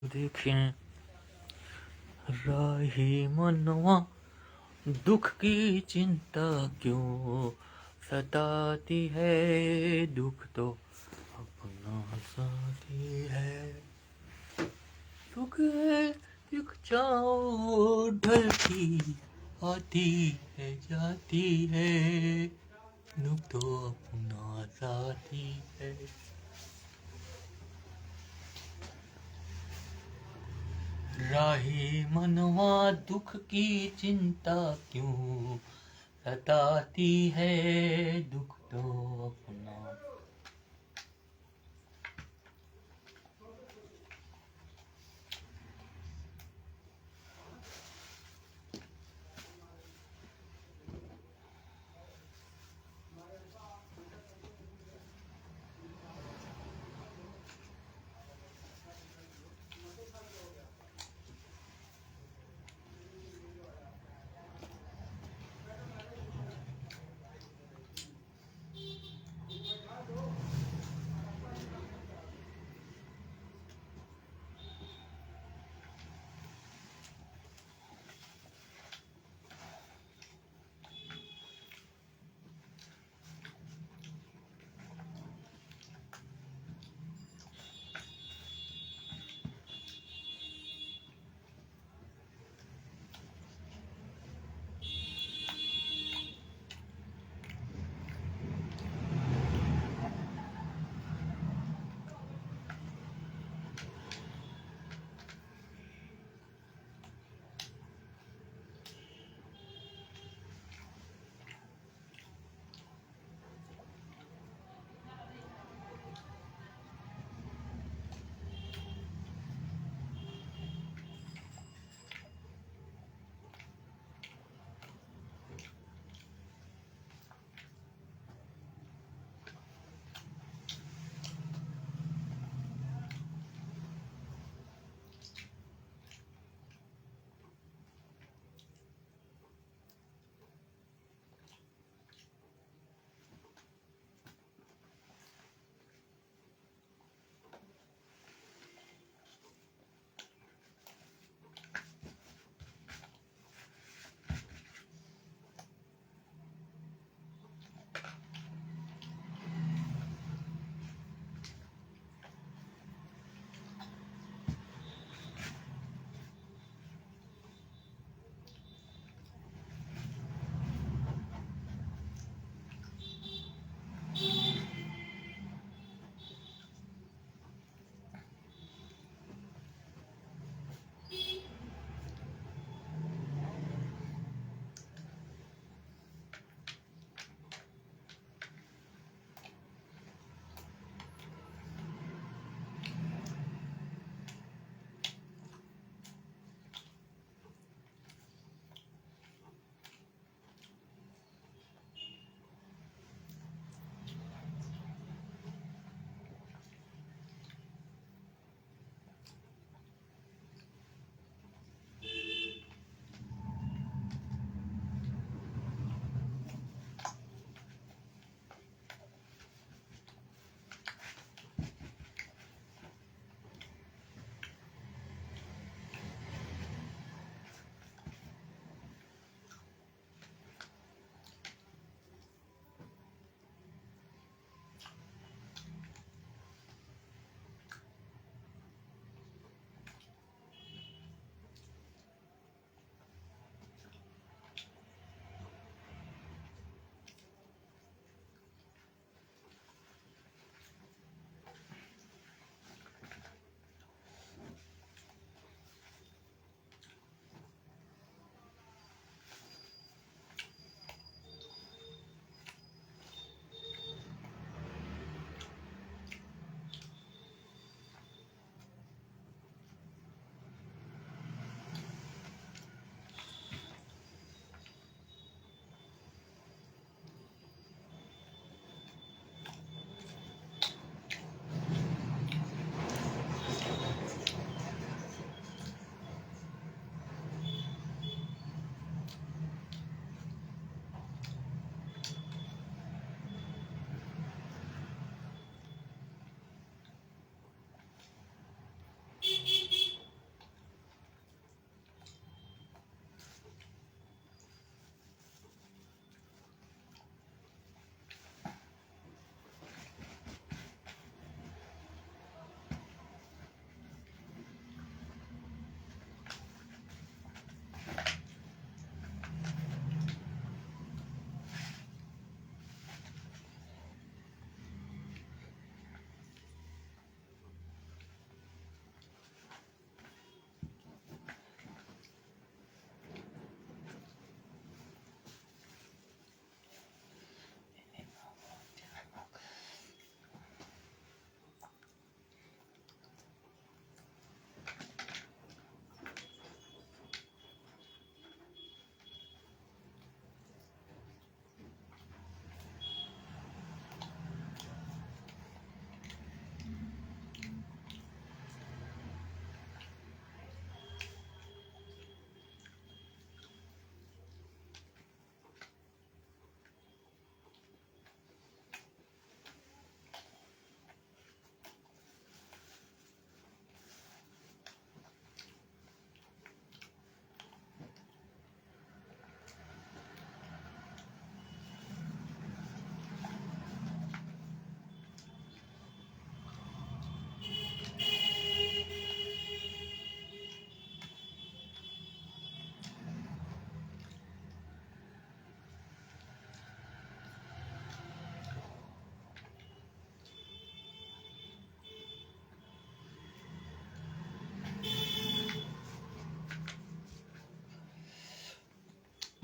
देखें राही मनवा, दुख की चिंता क्यों सताती है। दुख तो अपना साथी है। सुख है एक छाँव ढलती आती है जाती है। दुख तो अपना साथी है। राही मनवा, दुख की चिंता क्यों सताती है। दुख तो अपना।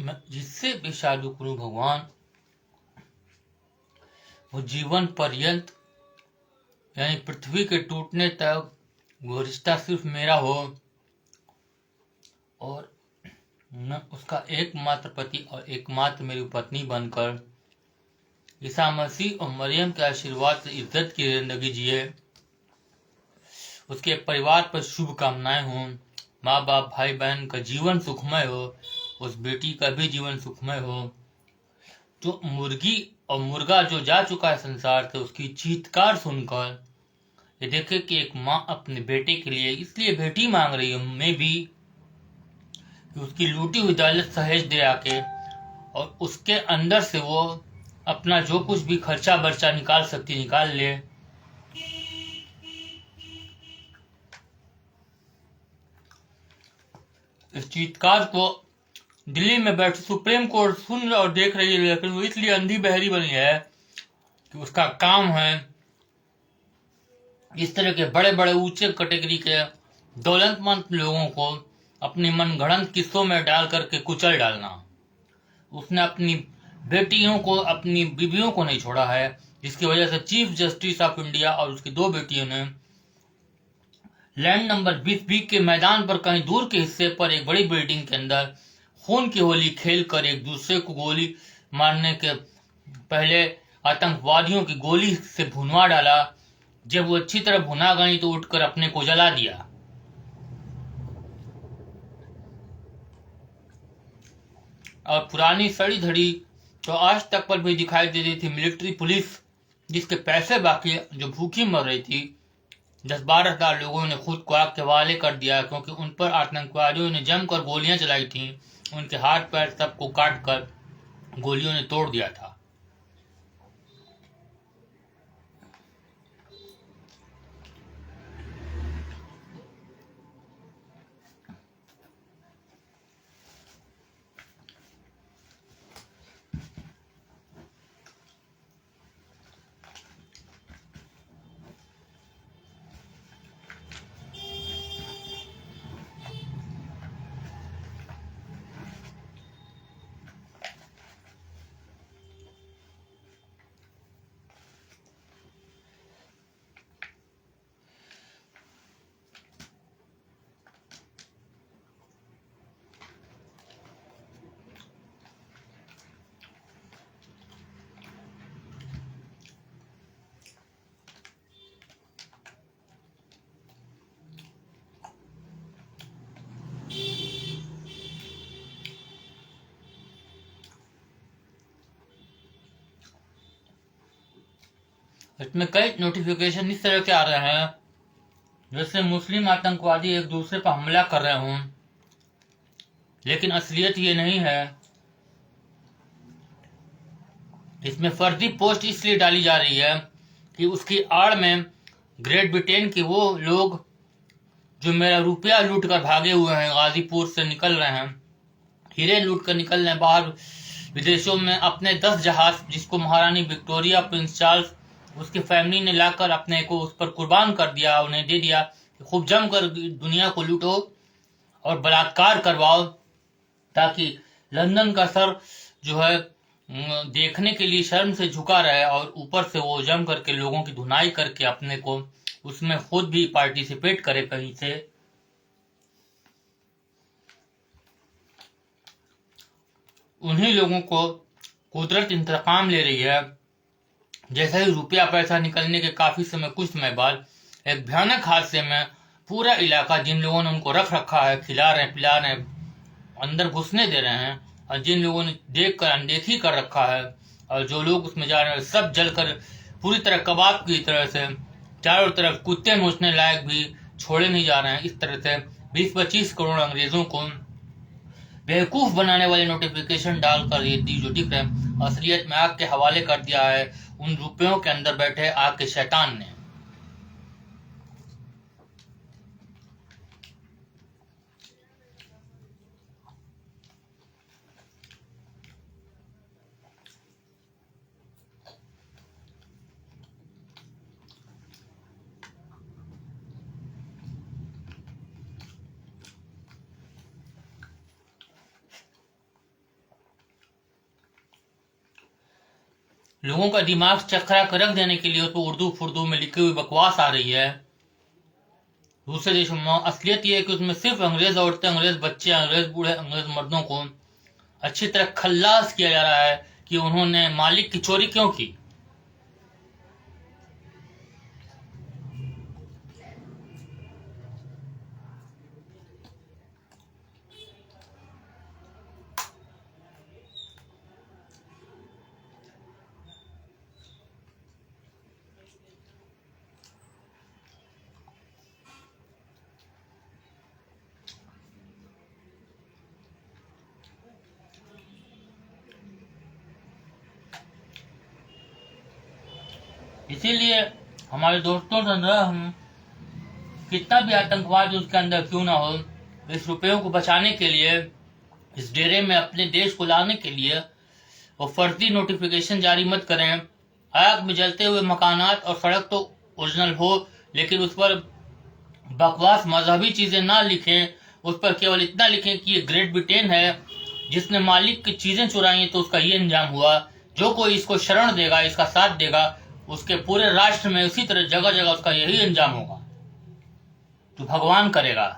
मैं जिससे भी शादी करूं भगवान, वो जीवन पर्यंत यानी पृथ्वी के टूटने तक वो रिश्ता सिर्फ मेरा हो, और मैं उसका एकमात्र पति और एकमात्र मेरी पत्नी बनकर ईसा मसीह और मरियम के आशीर्वाद से इज्जत की जिंदगी जिए। उसके परिवार पर शुभ कामनाएं हों, माँ बाप भाई बहन का जीवन सुखमय हो, उस बेटी का भी जीवन सुखमय हो। जो मुर्गी और मुर्गा जो जा चुका है संसार से, उसकी चीत्कार सुनकर ये देखे कि एक माँ अपने बेटे के लिए इसलिए बेटी मांग रही है, मैं भी कि उसकी लूटी हुई दौलत सहेज दे आके, और उसके अंदर से वो अपना जो कुछ भी खर्चा बर्चा निकाल सकती निकाल ले। इस चीत्कार को दिल्ली में बैठी सुप्रीम कोर्ट सुन और देख रही है, लेकिन वो इसलिए अंधी बहरी बनी है कि उसका काम है इस तरह के बड़े बड़े ऊंचे कैटेगरी के दौलतमंद लोगों को अपनी मनगढ़ंत किस्सों में डाल करके कुचल डालना। उसने अपनी बेटियों को, अपनी बीवियों को नहीं छोड़ा है, जिसकी वजह से चीफ जस्टिस ऑफ इंडिया और उसकी दो बेटियों ने लैंड नंबर 20B के मैदान पर कहीं दूर के हिस्से पर एक बड़ी बिल्डिंग के अंदर खून की होली खेलकर एक दूसरे को गोली मारने के पहले आतंकवादियों की गोली से भुनवा डाला। जब वो अच्छी तरह भुना गई तो उठकर अपने को जला दिया। और पुरानी सड़ी धड़ी तो आज तक पर भी दिखाई दे रही थी मिलिट्री पुलिस, जिसके पैसे बाकी, जो भूखी मर रही थी। 10-12 हजार लोगों ने खुद को आग के हवाले कर दिया, क्योंकि उन पर आतंकवादियों ने जमकर गोलियां चलाई थी। उनके हाथ पैर सबको काट कर गोलियों ने तोड़ दिया था। इसमें कई नोटिफिकेशन इस तरह के आ रहे हैं जैसे मुस्लिम आतंकवादी एक दूसरे पर हमला कर रहे हों, लेकिन असलियत ये नहीं है। इसमें फर्जी पोस्ट इसलिए डाली जा रही है कि उसकी आड़ में ग्रेट ब्रिटेन के वो लोग जो मेरा रुपया लूट कर भागे हुए हैं, गाजीपुर से निकल रहे हैं, हीरे लूट कर निकल रहे हैं बाहर विदेशों में। अपने 10 जहाज, जिसको महारानी विक्टोरिया, प्रिंस चार्ल्स, उसकी फैमिली ने लाकर अपने को उस पर कुर्बान कर दिया, उन्हें दे दिया कि खूब जमकर दुनिया को लूटो और बलात्कार करवाओ, ताकि लंदन का सर जो है देखने के लिए शर्म से झुका रहे, और ऊपर से वो जम करके लोगों की धुनाई करके अपने को उसमें खुद भी पार्टिसिपेट करे कहीं से। उन्हीं लोगों को कुदरत इंतकाम ले रही है। जैसे ही रुपया पैसा निकलने के काफी समय, कुछ समय बाद, एक भयानक हादसे में पूरा इलाका, जिन लोगों ने उनको रख रखा है, खिला रहे पिला रहे, अंदर घुसने दे रहे हैं, और जिन लोगों ने देख कर अनदेखी कर रखा है, और जो लोग उसमें जा रहे हैं, सब जलकर पूरी तरह कबाब की तरह से चारों तरफ कुत्ते नोचने लायक भी छोड़े नहीं जा रहे हैं। इस तरह से 20-25 करोड़ अंग्रेजों को बेवकूफ बनाने वाले नोटिफिकेशन डालकर ये दी जो दिख रहे हैं, असलियत में आग के हवाले कर दिया है उन रुपयों के अंदर बैठे आग के शैतान ने। लोगों का दिमाग चकरा कर रख देने के लिए उस पर उर्दू फुर्दू में लिखी हुई बकवास आ रही है। दूसरे देशों में असलियत यह है कि उसमें सिर्फ अंग्रेज औरतें, अंग्रेज बच्चे, अंग्रेज बूढ़े, अंग्रेज मर्दों को अच्छी तरह खल्लास किया जा रहा है कि उन्होंने मालिक की चोरी क्यों की। इसीलिए हमारे दोस्तों से हम कितना भी आतंकवाद उसके अंदर क्यों ना हो, इस रुपयों को बचाने के लिए, इस डेरे में अपने देश को लाने के लिए वो फर्जी नोटिफिकेशन जारी मत करें। आग में जलते हुए मकानात और सड़क तो ओरिजिनल हो, लेकिन उस पर बकवास मजहबी चीजें ना लिखें। उस पर केवल इतना लिखें कि ये ग्रेट ब्रिटेन है जिसने मालिक की चीजें चुराई, तो उसका ये अंजाम हुआ। जो कोई इसको शरण देगा, इसका साथ देगा, उसके पूरे राष्ट्र में उसी तरह जगह जगह उसका यही अंजाम होगा जो भगवान करेगा।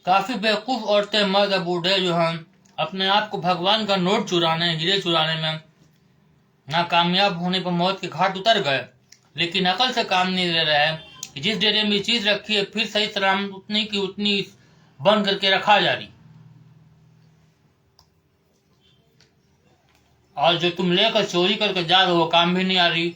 काफी बेवकूफ औरतें, मर्द और बूढ़े जो हैं अपने आप को भगवान का नोट चुराने, हीरे चुराने में नाकामयाब होने पर मौत के घाट उतर गए, लेकिन अकल से काम नहीं ले रहा है कि जिस डेरे में ये चीज रखी है फिर सही सलामत उतनी की उतनी बंद करके रखा जा रही, और जो तुम लेकर चोरी करके जा रहे हो वो काम भी नहीं आ रही।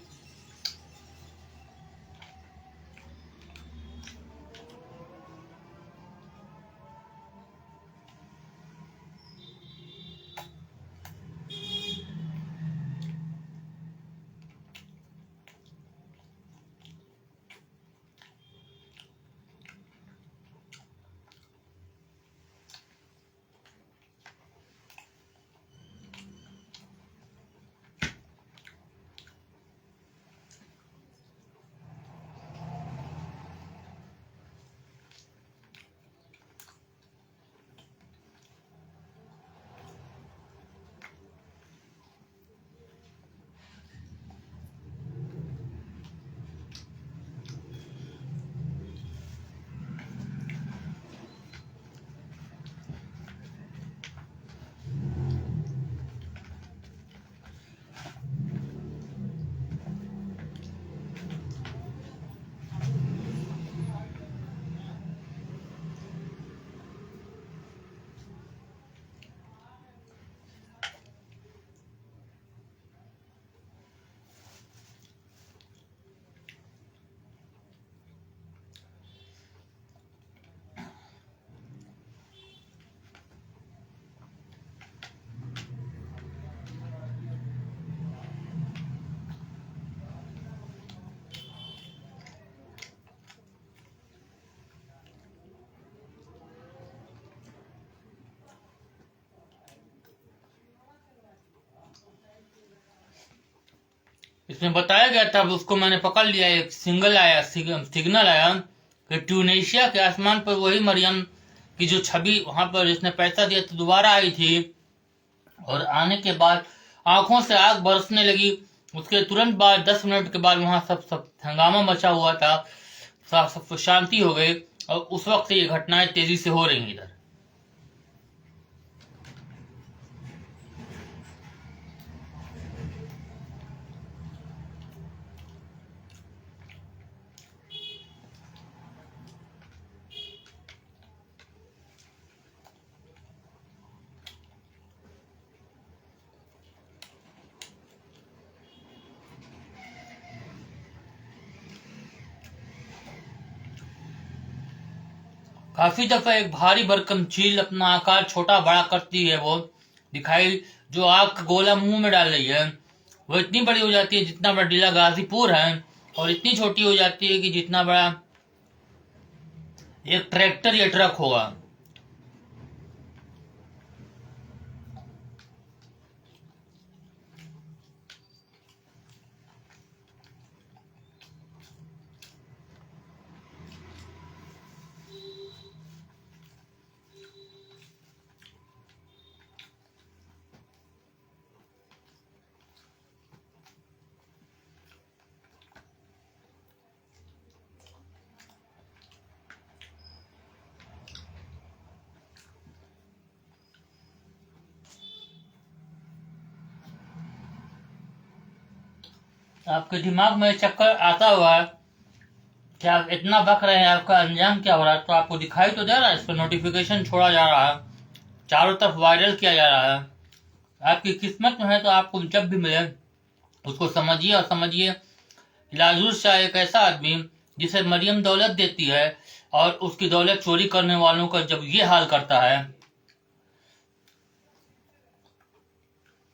इसमें बताया गया था, उसको मैंने पकड़ लिया, एक सिग्नल आया कि ट्यूनेशिया के आसमान पर वही मरियम की जो छवि वहां पर जिसने पैसा दिया तो दोबारा आई थी, और आने के बाद आंखों से आग बरसने लगी। उसके तुरंत बाद 10 मिनट के बाद वहां सब हंगामा मचा हुआ था, सब शांति हो गई, और उस वक्त से ये घटनाएं तेजी से हो रही हैं इधर। काफी दफा एक भारी भरकम चील अपना आकार छोटा बड़ा करती है, वो दिखाई जो आग का गोला मुंह में डाल रही है, वो इतनी बड़ी हो जाती है जितना बड़ा जिला गाजीपुर है, और इतनी छोटी हो जाती है कि जितना बड़ा एक ट्रैक्टर या ट्रक होगा। आपके दिमाग में चक्कर आता हुआ है कि आप इतना बक रहे हैं, आपका अंजाम क्या हो रहा है, तो आपको दिखाई तो दे रहा है, इस पर नोटिफिकेशन छोड़ा जा रहा है, चारों तरफ वायरल किया जा रहा है। आपकी किस्मत में है तो आपको जब भी मिले उसको समझिए, और समझिए लाजूर शाह एक ऐसा आदमी जिसे मरियम दौलत देती है, और उसकी दौलत चोरी करने वालों का जब ये हाल करता है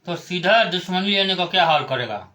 तो सीधा दुश्मनी लेने का क्या हाल करेगा।